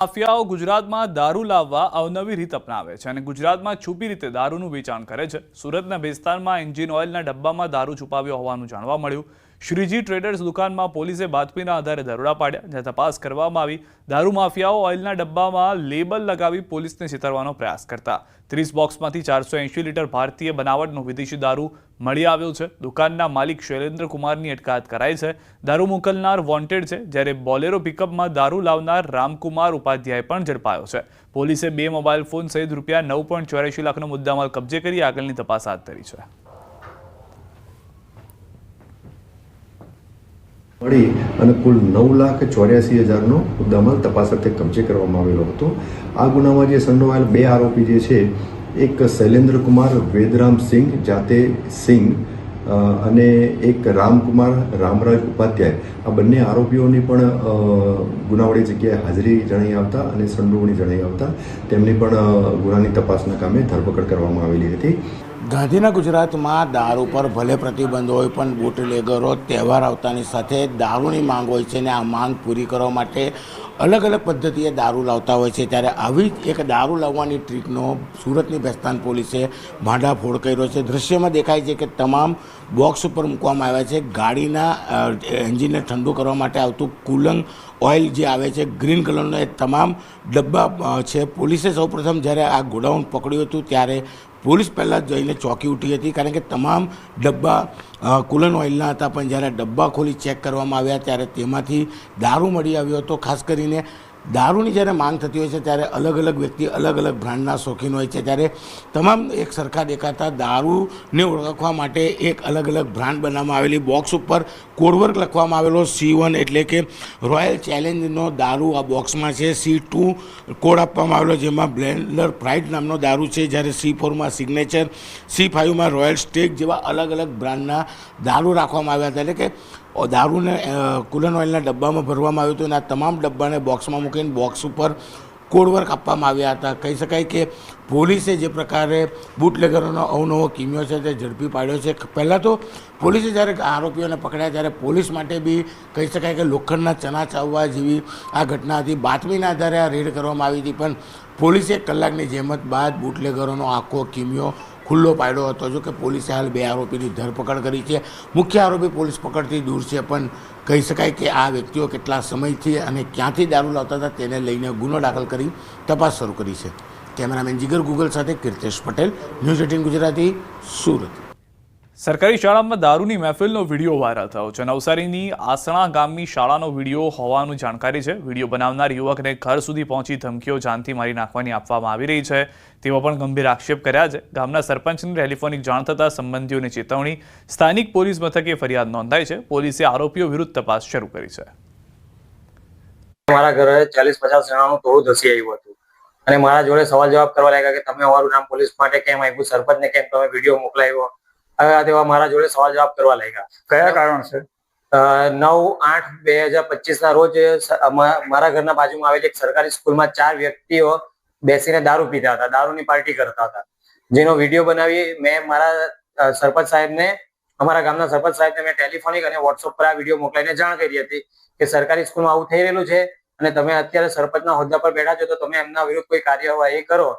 માફિયાઓ ગુજરાતમાં દારૂ લાવવા અવનવી રીત અપનાવે છે અને ગુજરાતમાં છુપી રીતે દારૂનું વેચાણ કરે છે। સુરતના ભેસ્તાનમાં એન્જિન ઓઇલના ડબ્બામાં દારૂ છુપાવ્યો હોવાનું જાણવા મળ્યું। શ્રીજી ટ્રેડર્સ દુકાનમાં પોલીસે બાતમીના આધારે દરોડા પાડ્યા, જ્યાં તપાસ કરવામાં આવી। દારૂ માફિયાઓ ઓઇલના ડબ્બામાં લેબલ લગાવી પોલીસને છેતરવાનો પ્રયાસ કરતા। 30 બોક્સમાંથી 480 લીટર ભારતીય બનાવટનો વિદેશી દારૂ મળી આવ્યો છે। દુકાનના માલિક શૈલેન્દ્ર કુમારની અટકાયત કરાઈ છે। દારૂ મોકલનાર વોન્ટેડ છે, જ્યારે બોલેરો પિકઅપમાં દારૂ લાવનાર રામકુમાર ઉપાધ્યાય પણ ઝડપાયો છે। પોલીસે 2 મોબાઈલ ફોન સહિત રૂપિયા 9.84 લાખનો મુદ્દામાલ કબજે કરી આગળની તપાસ હાથ ધરી છે। મળી અને કુલ 9,84,000નો મુદ્દામાલ તપાસ અર્થે કબજે કરવામાં આવેલો હતો। આ ગુનામાં જે સંડોવાયેલ 2 આરોપી જે છે, એક શૈલેન્દ્ર કુમાર વેદરામ સિંહ જાતે સિંહ અને એક રામકુમાર રામરાજ ઉપાધ્યાય, આ બંને આરોપીઓની પણ ગુનાવાળી જગ્યાએ હાજરી જણાઈ આવતા અને સંડોવણી જણાઈ આવતા તેમની પણ ગુનાની તપાસના કામે ધરપકડ કરવામાં આવેલી હતી। ગાંધીના ગુજરાતમાં દારૂ પર ભલે પ્રતિબંધ હોય, પણ બુટલેગરો તહેવાર આવતાની સાથે દારૂની માંગ હોય છે અને આ માંગ પૂરી કરવા માટે અલગ અલગ પદ્ધતિએ દારૂ લાવતા હોય છે। ત્યારે આવી જ એક દારૂ લાવવાની ટ્રીકનો સુરતની ભેસ્તાન પોલીસે ભાંડાફોડ કર્યો છે। દૃશ્યમાં દેખાય છે કે તમામ બોક્સ ઉપર મૂકવામાં આવ્યા છે। ગાડીના એન્જિનને ઠંડુ કરવા માટે આવતું કુલંગ ઓઇલ જે આવે છે ગ્રીન કલરનો, એ તમામ ડબ્બા છે। પોલીસે સૌપ્રથમ જ્યારે આ ગોડાઉન પકડ્યું હતું ત્યારે પોલીસ પહેલાં જઈને ચોંકી ઉઠી હતી, કારણ કે તમામ ડબ્બા કુલન ઓઇલના હતા। પણ જ્યારે ડબ્બા ખોલી ચેક કરવામાં આવ્યા ત્યારે તેમાંથી દારૂ મળી આવ્યો હતો। ખાસ કરીને દારૂની જ્યારે માંગ થતી હોય છે ત્યારે અલગ અલગ વ્યક્તિ અલગ અલગ બ્રાન્ડના શોખીન હોય છે, ત્યારે તમામ એક સરખા દેખાતા દારૂને ઓળખવા માટે એક અલગ અલગ બ્રાન્ડ બનાવવામાં આવેલી બોક્સ ઉપર કોડવર્ક લખવામાં આવેલો C1 એટલે કે રોયલ ચેલેન્જનો દારૂ આ બોક્સમાં છે। C2 કોડ આપવામાં આવેલો, જેમાં બ્લેન્ડર પ્રાઇડ નામનો દારૂ છે, જ્યારે C4માં સિગ્નેચર, C5માં રોયલ સ્ટેક જેવા અલગ અલગ બ્રાન્ડના દારૂ રાખવામાં આવ્યા હતા। એટલે કે દારૂને કુલન ઓઇલના ડબ્બામાં ભરવામાં આવ્યું હતું અને આ તમામ ડબ્બાને બોક્સમાં મૂકીને બોક્સ ઉપર કોડવર્ક આપવામાં આવ્યા હતા। કહી શકાય કે પોલીસે જે પ્રકારે બુટલેગરોનો અવનવો કિમિયો છે તે ઝડપી પાડ્યો છે। પહેલાં તો પોલીસે જ્યારે આરોપીઓને પકડ્યા ત્યારે પોલીસ માટે બી કહી શકાય કે લોખંડના ચના ચાવવા જેવી આ ઘટના હતી। બાતમીના આધારે આ રેડ કરવામાં આવી હતી, પણ પોલીસે 1 કલાકની જહેમત બાદ બુટલેગરોનો આખો કિમિયો ખુલ્લો પાડ્યો હતો। જો કે પોલીસે હાલ 2 આરોપીની ધરપકડ કરી છે। મુખ્ય આરોપી પોલીસ પકડથી દૂર છે, પણ કહી શકાય કે આ વ્યક્તિઓ કેટલા સમયથી અને ક્યાંથી દારૂ લાવતા હતા તેને લઈને ગુનો દાખલ કરી તપાસ શરૂ કરી છે। કેમેરામેન જીગર ગૂગલ સાથે કીર્તેશ પટેલ, ન્યૂઝ 18 ગુજરાતી, સુરત। સરકારી શાળામાં દારૂની મહેફિલનો વિડીયો વાયરલ થયો છે। નવસારીની આસણા ગામની શાળાનો વિડીયો હોવાનું જાણકારી છે। વિડીયો બનાવનાર યુવકને ઘર સુધી પહોંચી ધમકીઓ જાનથી મારી નાખવાની આપવામાં આવી રહી છે, તેવા પણ ગંભીર આક્ષેપ કર્યા છે। ગામના સરપંચની ટેલિફોનિક જાણ થતાં સંબંધીઓને ચેતવણી, સ્થાનિક પોલીસ મથકે ફરિયાદ નોંધાઈ છે। પોલીસે આરોપીઓ વિરુદ્ધ તપાસ શરૂ કરી છે। મારા ઘરે 40-50 જણાનું ટોળું ધસી આવ્યું હતું અને મારા જોડે સવાલ જવાબ કરવા લાગ્યા કે તમે અમારું નામ પોલીસ માટે કેમ આપ્યું, સરપંચને કેમ તમે વિડીયો મોકલાવ્યો, તેવા મારા જોડે સવાલ જવાબ કરવા લાગ્યા। કયા કારણ છે? 9/8/2025 ના રોજ મારા ઘરના બાજુમાં આવેલી એક સરકારી સ્કૂલમાં 4 વ્યક્તિઓ બેસીને દારૂ પીતા હતા, દારૂની પાર્ટી કરતા હતા, જેનો વિડીયો બનાવી મેં મારા સરપંચ સાહેબને, અમારા ગામના સરપંચ સાહેબને મેં ટેલિફોનિક અને વોટ્સઅપ પર આ વિડીયો મોકલાઈને જાણ કરી હતી કે સરકારી સ્કૂલમાં આવું થઈ રહેલું છે અને તમે અત્યારે સરપંચના હોદ્દા પર બેઠા છો તો તમે એમના વિરુદ્ધ કોઈ કાર્યવાહી કરો।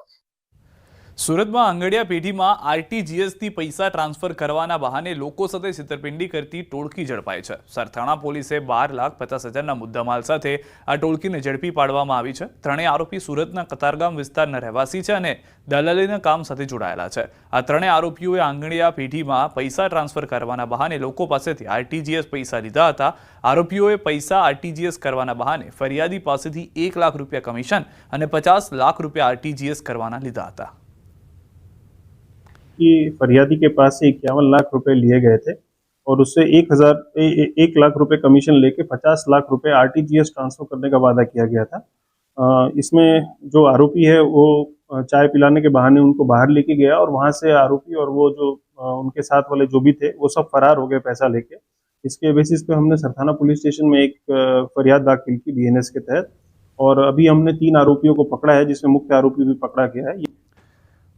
સુરતમાં આંગડિયા પેઢીમાં RTGSથી પૈસા ટ્રાન્સફર કરવાના બહાને લોકો સાથે છેતરપિંડી કરતી ટોળકી ઝડપાઈ છે। સરથાણા પોલીસે 12,50,000ના મુદ્દામાલ સાથે આ ટોળકીને ઝડપી પાડવામાં આવી છે। ત્રણેય આરોપી સુરતના કતારગામ વિસ્તારના રહેવાસી છે અને દલાલીના કામ સાથે જોડાયેલા છે। આ ત્રણેય આરોપીઓએ આંગડિયા પેઢીમાં પૈસા ટ્રાન્સફર કરવાના બહાને લોકો પાસેથી RTGS પૈસા લીધા હતા। આરોપીઓએ પૈસા RTGS કરવાના બહાને ફરિયાદી પાસેથી 1 લાખ રૂપિયા કમિશન અને 50 લાખ રૂપિયા RTGS કરવાના લીધા હતા। कि फरियादी के पास से 51 लाख रुपए लिए गए थे और उससे 1 लाख रुपए कमीशन लेके 50 लाख रुपए RTGS ट्रांसफर करने का वादा किया गया था। इसमें जो आरोपी है वो चाय पिलाने के बहाने उनको बाहर लेके गया और वहां से आरोपी और वो जो उनके साथ वाले जो भी थे वो सब फरार हो गए पैसा लेके। इसके बेसिस पे हमने सरथाना पुलिस स्टेशन में एक फरियाद दाखिल की BNS के तहत और अभी हमने 3 आरोपियों को पकड़ा है, जिसमें मुख्य आरोपी भी पकड़ा गया है।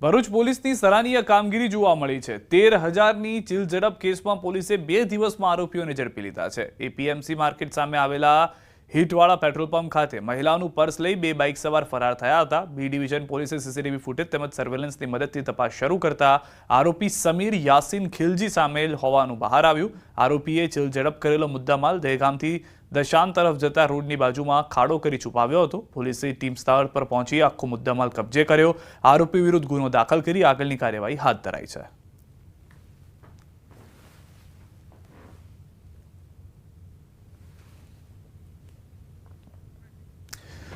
ભરૂચ પોલીસની સરાહનીય કામગીરી જોવા મળી છે। 13,000ની ચીલઝડપ કેસમાં પોલીસે 2 દિવસમાં આરોપીઓને ઝડપી લીધા છે। એપીએમસી માર્કેટ સામે આવેલા હીટવાળા પેટ્રોલ પંપ ખાતે મહિલાનું પર્સ લઈ 2 બાઇક સવાર ફરાર થયા હતા. બી ડિવિઝન પોલીસે સીસીટીવી ફૂટેજ તેમજ સર્વેલન્સની મદદથી તપાસ શરૂ કરતા આરોપી સમીર યાસીન ખિલજી સામેલ હોવાનું બહાર આવ્યું. આરોપીએ ચીલઝડપ કરેલો મુદ્દામાલ દહેગામથી દશાન તરફ જતા રોડની બાજુમાં ખાડો કરી છુપાવ્યો હતો. પોલીસે ટીમ સ્થળ પર પહોંચી આખો મુદ્દામાલ કબજે કર્યો. આરોપી વિરુદ્ધ ગુનો દાખલ કરી આગળની કાર્યવાહી હાથ ધરાઈ છે.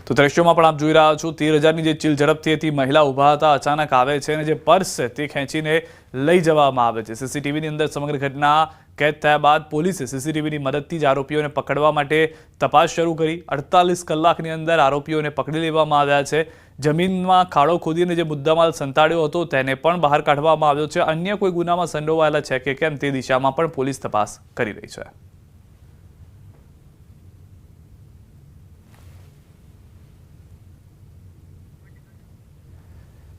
તો દ્રશ્યોમાં પણ આપ જોઈ રહ્યા છો 13,000ની જે ચીલ ઝડપથી હતી મહિલા ઊભા હતા, અચાનક આવે છે અને જે પર્સ છે તે ખેંચીને લઈ જવામાં આવે છે. સીસીટીવીની અંદર સમગ્ર ઘટના કેદ થયા બાદ પોલીસે સીસીટીવીની મદદથી જ આરોપીઓને પકડવા માટે તપાસ શરૂ કરી. 48 કલાકની અંદર આરોપીઓને પકડી લેવામાં આવ્યા છે. જમીનમાં ખાડો ખોદીને જે મુદ્દામાલ સંતાડ્યો હતો તેને પણ બહાર કાઢવામાં આવ્યો છે. અન્ય કોઈ ગુનામાં સંડોવાયેલા છે કે કેમ તે દિશામાં પણ પોલીસ તપાસ કરી રહી છે.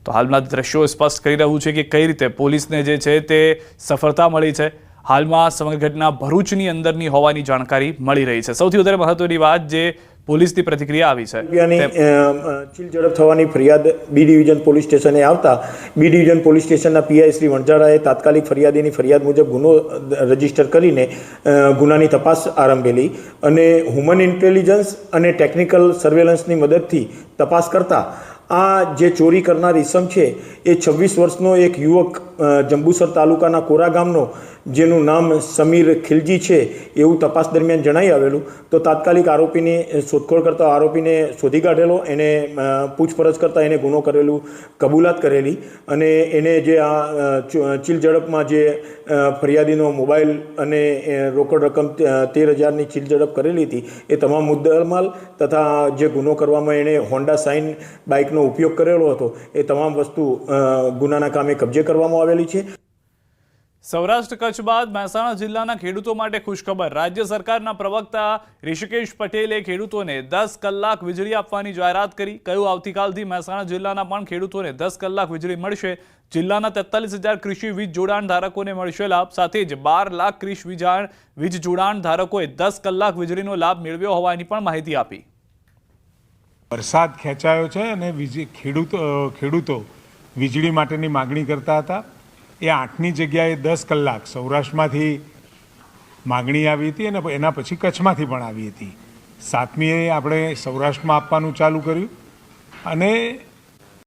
તો હાલના દ્રશ્યો સ્પષ્ટ કરી રહ્યું છે કે કઈ રીતે પોલીસને જે છે તે સફળતા મળી છે. હાલમાં સમગ્ર ઘટના ભરૂચની અંદરની હોવાની જાણકારી મળી રહી છે. સૌથી વધારે મહત્વની વાત જે પોલીસની પ્રતિક્રિયા આવી છે, ચીલ ઝડપ થવાની ફરિયાદ બી ડિવિઝન પોલીસ સ્ટેશને આવતા બી ડિવિઝન પોલીસ સ્ટેશનના પીઆઈ શ્રી વણઝારાએ તાત્કાલિક ફરિયાદીની ફરિયાદ મુજબ ગુનો રજીસ્ટર કરીને ગુનાની તપાસ આરંભેલી અને હ્યુમન ઇન્ટેલિજન્સ અને ટેકનિકલ સર્વેલન્સની મદદથી તપાસ કરતા આ જે ચોરી કરનાર ઈસમ છે એ 26 વર્ષનો એક યુવક જંબુસર તાલુકાના કોરા ગામનો જેનું નામ સમીર ખિલજી છે એવું તપાસ દરમિયાન જણાઈ આવેલું. તો તાત્કાલિક આરોપીની શોધખોળ કરતા આરોપીને શોધી કાઢેલો. એને પૂછપરછ કરતાં એને ગુનો કરેલું કબૂલાત કરેલી અને એને જે આ ચીલ ઝડપમાં જે ફરિયાદીનો મોબાઈલ અને રોકડ રકમ 13,000ની ચીલ ઝડપ કરેલી હતી એ તમામ મુદ્દામાલ તથા જે ગુનો કરવામાં એણે હોન્ડા સાઇન બાઇકનો ઉપયોગ કરેલો હતો એ તમામ વસ્તુ ગુનાના કામે કબજે કરવામાં આવેલી છે. સૌરાષ્ટ્ર કચ્છ બાદ મહેસાણા જિલ્લાના ખેડૂતો માટે ખુશખબર. રાજ્ય સરકારના પ્રવક્તા ઋષિકેશ પટેલે ખેડૂતોને 10 કલાક વીજળી આપવાની જાહેરાત કરી. કહ્યું, આવતીકાલથી મહેસાણા જિલ્લાના પણ ખેડૂતોને 10 કલાક વીજળી મળશે. જિલ્લાના 43,000 કૃષિ વીજ જોડાણ ધારકોને મળશે લાભ. સાથે જ 12 લાખ કૃષિ વીજ જોડાણ ધારકોએ 10 કલાક વીજળીનો લાભ મેળવ્યો હોવાની પણ માહિતી આપી. વરસાદ ખેંચાયો છે અને ખેડૂતો વીજળી માટેની માગણી કરતા હતા. એ 8ની જગ્યાએ 10 કલાક સૌરાષ્ટ્રમાંથી માગણી આવી હતી અને એના પછી કચ્છમાંથી પણ આવી હતી. 7મીએ આપણે સૌરાષ્ટ્રમાં આપવાનું ચાલુ કર્યું અને